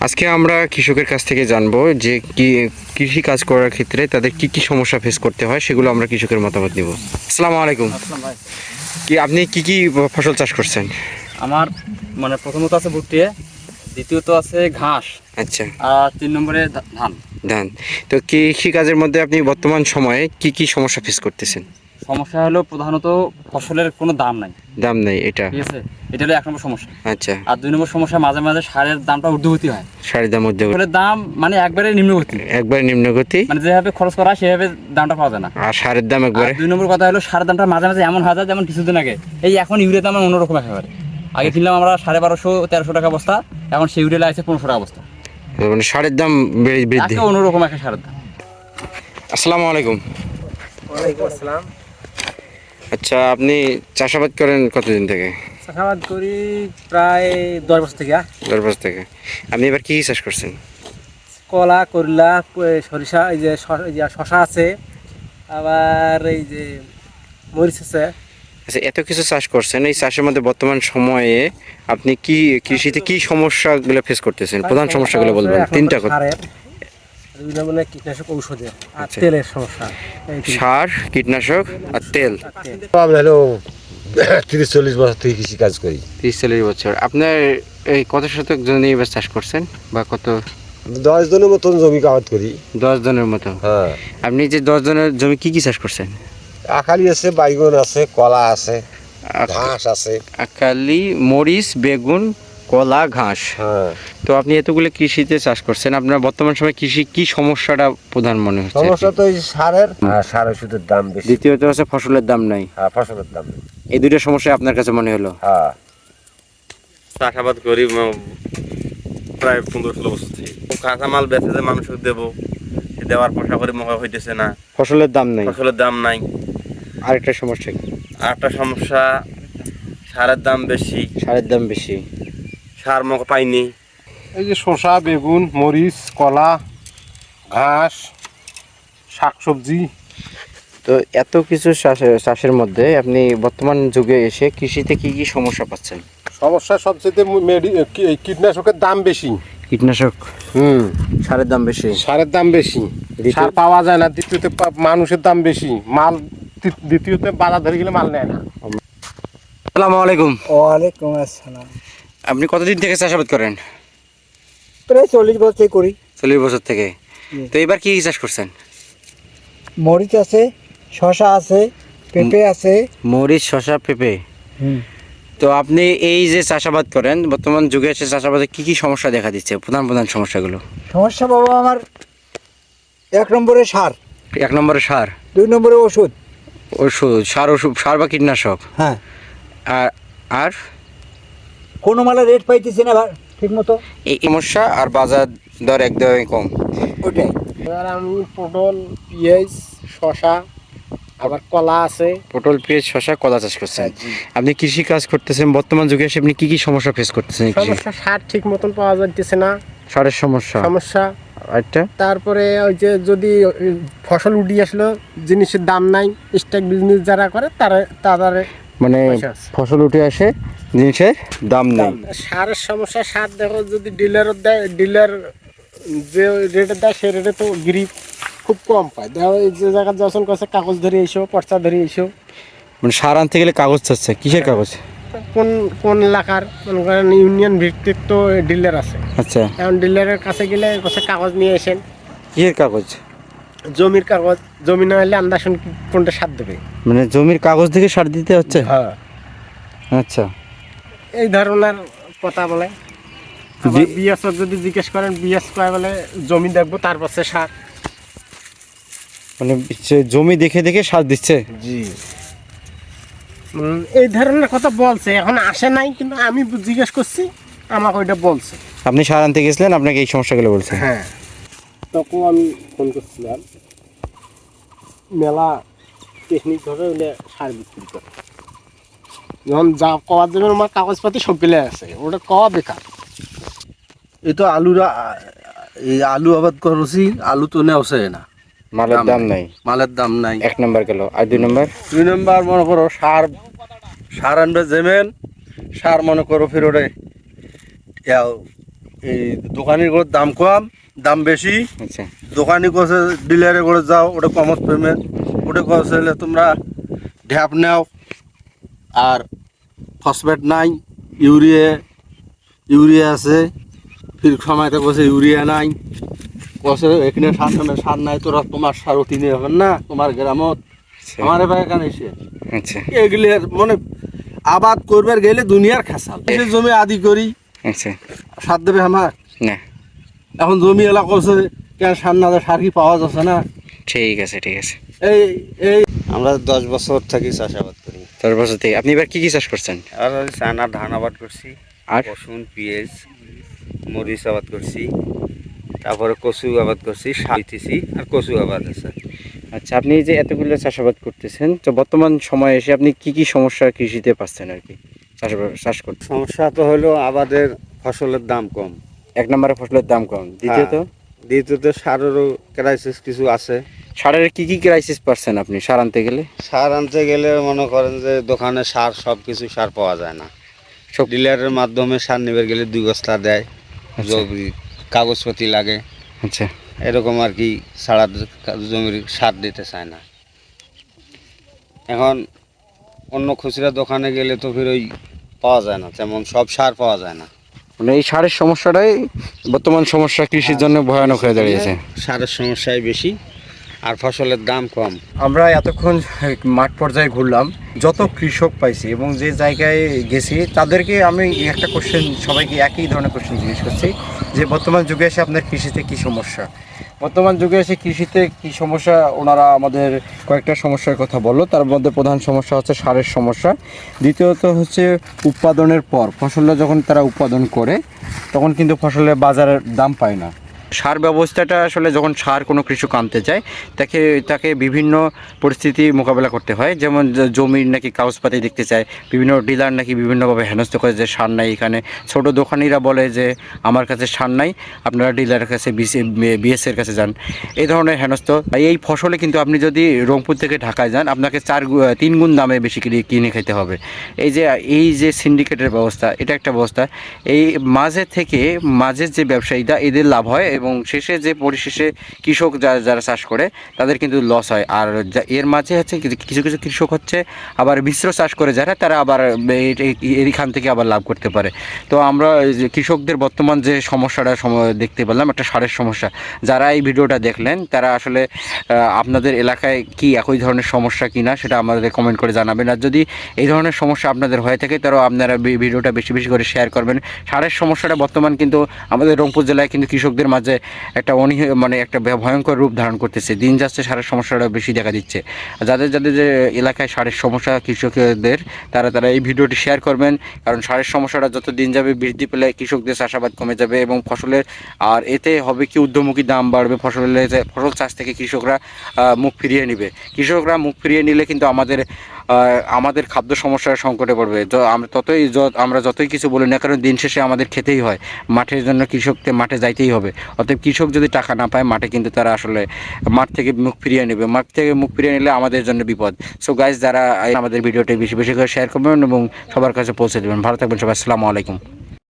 আজকে আমরা কৃষকের কাছ থেকে জানবো যে কি কৃষি কাজ করার ক্ষেত্রে তাদের কি কি সমস্যা ফেস করতে হয়, সেগুলো আমরা কৃষকের মতামত নিব। আসসালামু আলাইকুম। আসসালাম ভাই। কি আপনি কি ফসল চাষ করছেন? আমার প্রথমত আছে ভুট্টি, দ্বিতীয়ত আছে ঘাস, আচ্ছা, আর 3 নম্বরে ধান। ধান। তো কৃষি কাজের মধ্যে আপনি বর্তমান সময়ে কি সমস্যা ফেস করতেছেন? সমস্যা হলো প্রধানত ফসলের কোনো দাম নাই, দাম নেই, এটা। ঠিক আছে, এটা হলো 1 নম্বর সমস্যা। আচ্ছা, আর 2 নম্বর সমস্যা, মাঝে মাঝে সারের দামটা ঊর্ধ্বগতি হয়। সারের দাম মধ্যে ফসলের দাম একবারে নিম্নগতি, একবার নিম্নগতি, যেভাবে খরচ করা হয় সেভাবে দামটা পাওয়া যায় না। আর সারের দাম আর একবারে। 2 নম্বর কথা হলো সারের দামটা মাঝে মাঝে এমন হয় যায়, যেমন কিছুদিন আগে এই এখন ইউরিয়া দাম অন্যরকম একেবারে। আগে কিনলাম আমরা 1250-1300 টাকা বস্তা, এখন সেই ইউরিয়া আছে 1500 টাকা বস্তা। মানে সারের দাম বৃদ্ধি, অন্যরকম একটা সারের দাম। আসসালামু আলাইকুম। ওয়ালাইকুম আসসালাম। আচ্ছা, আপনি চাষাবাদ করেন কতদিন থেকে? চাষাবাদ করি প্রায় 10 বছর থেকে। 10 বছর থেকে। আপনি এবার কি চাষ করছেন? কলা, করলা, সরিষা, এই যে শশা আছে, আবার এই যে মরিচ আছে। আচ্ছা, এত কিছু চাষ করছেন, এই চাষের মধ্যে বর্তমান সময়ে আপনি কি কৃষিতে কি সমস্যাগুলো ফেস করতেছেন? প্রধান সমস্যাগুলো বলবেন, এখন 3টা কথা। সারের, বিভিন্ন মানে কীটনাশক ঔষধের আর আচ্ছা। তেলের সমস্যা। এই তিনটা। সার, কীটনাশক আর তেল। আর তেল। আমরা হলো 30-40 বছর থেকে কৃষি কাজ করি। 30-40 বছর। আপনার এই কত শতক জমি এবার চাষ করছেন, বা কত? 10 জনের মতন জমি আবাদ করি। 10 জনের মতো। হ্যাঁ, আপনি যে 10 জনের জমি কি চাষ করছেন? আখালি আছে, বাইগন আছে, কলা আছে, ঘাস আছে। আকালি, মরিচ, বেগুন, কলা, ঘাস। হ্যাঁ, তো আপনি এতগুলো কৃষিতে চাষ করছেন, আপনার বর্তমান সময়ে কৃষি কি সমস্যাটা প্রধান মনে হচ্ছে? সমস্যা তো এই সারের, সার ওষুধের দাম বেশি। দ্বিতীয়ত হচ্ছে ফসলের দাম নাই। হ্যাঁ, ফসলের দাম বেশি। এই দুটো সমস্যা আপনার কাছে মনে হলো? হ্যাঁ, চাষাবাদ করি প্রায় 15-16 বছর থেকে। কাঁচামাল বেচে যে মানুষকে দেবো, সে দেওয়ার পয়সা করে মহা হইতেছে না, ফসলের দাম নাই। ফসলের দাম নাই। আরেকটা সমস্যা কি? আর একটা সমস্যা, সারের দাম বেশি, সারের দাম বেশি। সার পাইনি। এই যে শসা, বেগুন, মরিচ, কলা, ঘাস, শাকসবজি। তো এত কিছু চাষের মধ্যে আপনি বর্তমান যুগে এসে কৃষিতে কি সমস্যা পাচ্ছেন? সমস্যা সবচেয়ে কীটনাশকের দাম বেশি। কীটনাশক, সারের দাম বেশি, সারের দাম বেশি, সার পাওয়া যায় না। দ্বিতীয়তে মানুষের দাম বেশি, মাল দ্বিতীয়তে বাজার ধরে গেলে মাল নেয় না। আসসালামু আলাইকুম। ওয়ালাইকুম আসসালাম। আপনি কতদিন থেকে চাষাবাদ করেন? প্রায় 40 বছর করি। 40 বছর থেকে। তো এবার কি চাষ করছেন? মরিচ আছে, শশা আছে, পেঁপে আছে। মরিচ, শসা, পেঁপে। তো আপনি এই যে চাষাবাদ করেন, বর্তমান যুগে এসে চাষাবাদে কি সমস্যা দেখা দিচ্ছে, প্রধান সমস্যাগুলো? সমস্যা বাবা আমার 1 নম্বরে সার, 1 নম্বরে সার, 2 নম্বরে ওষুধ। সার বা কীটনাশক। হ্যাঁ, আর কোনো মালের রেট পাইতেছি না ঠিক মতো, এই সমস্যা, আর বাজার দর একদমই কম। ওইটাই। এবার আমি পটল, পেঁয়াজ, শসা, আবার কলা আছে। পটল, পেঁয়াজ, শসা, কলা চাষ করছেন। আপনি কৃষি কাজ করতেছেন, বর্তমান যুগে এসে আপনি কি সমস্যা ফেস করতেছেন? সমস্যা সার ঠিক মতন পাওয়া যাচ্ছে না, সারের সমস্যা। আরেকটা, তারপরে ওই যে যদি ফসল উঠে আসলো, জিনিসের দাম নাই। স্টক বিজনেস যারা করে তারা মানে ফসল উঠে আসে, জিনিসের দাম নেই। সারের সমস্যা, সার দেখো যদি ডিলারও দেয়, ডিলার যে রেটে দেয় সেই রেটে তো গ্রিপ খুব কম পায়। দেখো এই যে জায়গায় যখন কাছে কাগজ ধরে এসো, পর্চা ধরে এসো, মানে সার আনতে গেলে কাগজ চাচ্ছে, কিসের কাগজ? কোন এলাকার মনে করেন ইউনিয়ন ভিত্তিক তো ডিলার আছে। আচ্ছা, এখন ডিলারের কাছে গেলে কাগজ নিয়ে আসেন, কিসের কাগজ? জমির কাগজ। জমি না হলে আমরা কোনটা সার দেবে, মানে জমির কাগজ থেকে সার দিতে হচ্ছে? হ্যাঁ, আচ্ছা। এই ধরনের কথা বলে। আবার বিএস যদি জিজ্ঞেস করেন, বিএস কয় বলে জমি দেখবো তারপর সার। মানে জমি দেখে দেখে সার দিচ্ছে? জি, এই ধরনের কথা বলছে। এখন আসে নাই, কিন্তু আমি জিজ্ঞেস করছি, আমাকে ওইটা বলছে। আপনি সার আনতে গেছিলেন, আপনাকে এই সমস্যাগুলো বলছে? হ্যাঁ, তখন আমি ফোন করছিলাম, মেলা টেকনিকভাবে ওইটা সার বিক্রি করে। যখন যা কওয়ার জন্য আমার কাগজপাতি সব গেলে আছে, ওটা কওয়া বেকার। এই তো এই আলু আবাদ করছি, আলু তো নেওয়া না, মালের দাম নাই, মালের দাম নাই। 1 নম্বর গেল। আর 2 নম্বর? 2 নম্বর মনে করো সার আনবে জেমেন, সার মনে করো ফের ওরে এই দোকানি করে দাম কম, দাম বেশি। আচ্ছা দোকানি কছে ডিলারে করে যাও, ওটা কমত পেমেন্ট। ওটা কছে তোমরা ঢ্যাপ নাও, আর ফসফেট নাই, ইউরিয়া আছে। ফির সময়তে কছে ইউরিয়া নাই, কছে এখানে সার নাই, তোরা তোমার সারও কিনে হবেন না তোমার গ্রামত, আমার এবার এখানে এসে আচ্ছা এগুলি মানে আবাদ করবার গেলে দুনিয়ার খেসাল। এই জমি আদি করি, আচ্ছা সার দেবে আমার? না এখন জমি এলাকা করছে কেন সার না দেয়, সার কি পাওয়া যাচ্ছে না? ঠিক আছে ঠিক আছে। এই এই আমরা 10 বছর থেকে চাষাবাদ করি। 10 বছর থেকে আপনি এবার কি কি চাষ করছেন? আর ওই চায়না ধান আবাদ করছি, আর রসুন, পেঁয়াজ, মরিচ আবাদ করছি, তারপরে কচু আবাদ করছি, শাকতেছি, আর কচু আবাদ আছে। আচ্ছা, আপনি যে এতগুলো চাষাবাদ করতেছেন, তো বর্তমান সময়ে এসে আপনি কি কি সমস্যা কৃষিতে পাচ্ছেন আর কি চাষ করতে? সমস্যা তো হলো আমাদের ফসলের দাম কম, 1 নম্বরে ফসলের দাম কম, দ্বিতীয়ত দ্বিতীয়ত সারেরও ক্রাইসিস কিছু আছে। সারের কি কি ক্রাইসিস পাচ্ছেন আপনি সার আনতে গেলে? সার আনতে গেলে মনে করেন যে দোকানে সার সব কিছু সার পাওয়া যায় না। সব ডিলারের মাধ্যমে সার নিবে গেলে 2 বস্তা দেয়, কাগজপত্র লাগে, আচ্ছা এরকম আর কি, ছাড়া জমির সার দিতে চায় না। এখন অন্য খুচরা দোকানে গেলে তো ফির ওই পাওয়া যায় না, তেমন সব সার পাওয়া যায় না। মানে এই সারের সমস্যাটাই বর্তমান সমস্যা কৃষির জন্য ভয়ানক হয়ে দাঁড়িয়েছে। সারের সমস্যাই বেশি আর ফসলের দাম কম। আমরা এতক্ষণ মাঠ পর্যায়ে ঘুরলাম, যত কৃষক পাইছি এবং যে জায়গায় গেছি তাদেরকে আমি একটা কোশ্চেন, সবাইকে একই ধরনের কোশ্চেন জিজ্ঞেস করছি যে বর্তমান যুগে এসে আপনার কৃষিতে কি সমস্যা। বর্তমান যুগে এসে কৃষিতে কি সমস্যা, ওনারা আমাদের কয়েকটা সমস্যার কথা বললো। তার মধ্যে প্রধান সমস্যা হচ্ছে সারের সমস্যা, দ্বিতীয়ত হচ্ছে উৎপাদনের পর ফসলটা যখন তারা উৎপাদন করে তখন কিন্তু ফসলের বাজারের দাম পায় না। সার ব্যবস্থাটা আসলে যখন সার কোনো কৃষক আনতে চায় তাকে বিভিন্ন পরিস্থিতি মোকাবেলা করতে হয়, যেমন জমির নাকি কাগজপাতি দেখতে চায়, বিভিন্ন ডিলার নাকি বিভিন্নভাবে হেনস্থ করে যে সার নাই এখানে, ছোট দোকানিরা বলে যে আমার কাছে সার নাই, আপনারা ডিলারের কাছে বিএসের কাছে যান, এই ধরনের হেনস্থ। এই ফসলে কিন্তু আপনি যদি রংপুর থেকে ঢাকায় যান আপনাকে 3 গুণ দামে বেশি কিনে খেতে হবে। এই যে সিন্ডিকেটের ব্যবস্থা, এটা একটা ব্যবস্থা। এই মাঝের যে ব্যবসায়ীরা এদের লাভ হয় এবং শেষে যে পরিশেষে কৃষক যারা চাষ করে তাদের কিন্তু লস হয়। আর এর মাঝে হচ্ছে কিছু কিছু কৃষক হচ্ছে আবার মিশ্র চাষ করে যারা, তারা আবার এইখান থেকে আবার লাভ করতে পারে। তো আমরা কৃষকদের বর্তমান যে সমস্যাটা দেখতে পেলাম, একটা সারের সমস্যা। যারা এই ভিডিওটা দেখলেন তারা আসলে আপনাদের এলাকায় কি একই ধরনের সমস্যা কিনা সেটা আমাদের কমেন্ট করে জানাবেন। আর যদি এই ধরনের সমস্যা আপনাদের হয়ে থাকে তাহলে আপনারা ভিডিওটা বেশি বেশি করে শেয়ার করবেন। সারের সমস্যাটা বর্তমান কিন্তু আমাদের রংপুর জেলায় কিন্তু কৃষকদের মাঝে একটা একটা ভয়ঙ্কর রূপ ধারণ করতেছে, দিন যাচ্ছে সারের সমস্যাটা বেশি দেখা দিচ্ছে। যাদের যে এলাকায় সারের সমস্যা কৃষকদের, তারা এই ভিডিওটি শেয়ার করবেন, কারণ সারের সমস্যাটা যত দিন যাবে বৃদ্ধি পেলে কৃষকদের চাষাবাদ কমে যাবে এবং ফসলের, আর এতে হবে কি উর্ধ্বমুখী দাম বাড়বে, ফসল চাষ থেকে কৃষকরা মুখ ফিরিয়ে নেবে। কৃষকরা মুখ ফিরিয়ে নিলে কিন্তু আমাদের খাদ্য সমস্যার সংকটে পড়বে। আমরা যতই কিছু বলি না কারণ দিন শেষে আমাদের খেতেই হয়, মাঠের জন্য কৃষককে মাঠে যাইতেই হবে। অতএব কৃষক যদি টাকা না পায় মাঠে, কিন্তু তারা আসলে মাঠ থেকে মুখ ফিরিয়ে নেবে। মাঠ থেকে মুখ ফিরিয়ে নিলে আমাদের জন্য বিপদ। সো গাইজ, যারা আমাদের ভিডিওটি বেশি বেশি করে শেয়ার করবেন এবং সবার কাছে পৌঁছে দেবেন। ভালো থাকবেন সবাই, আসসালামু আলাইকুম।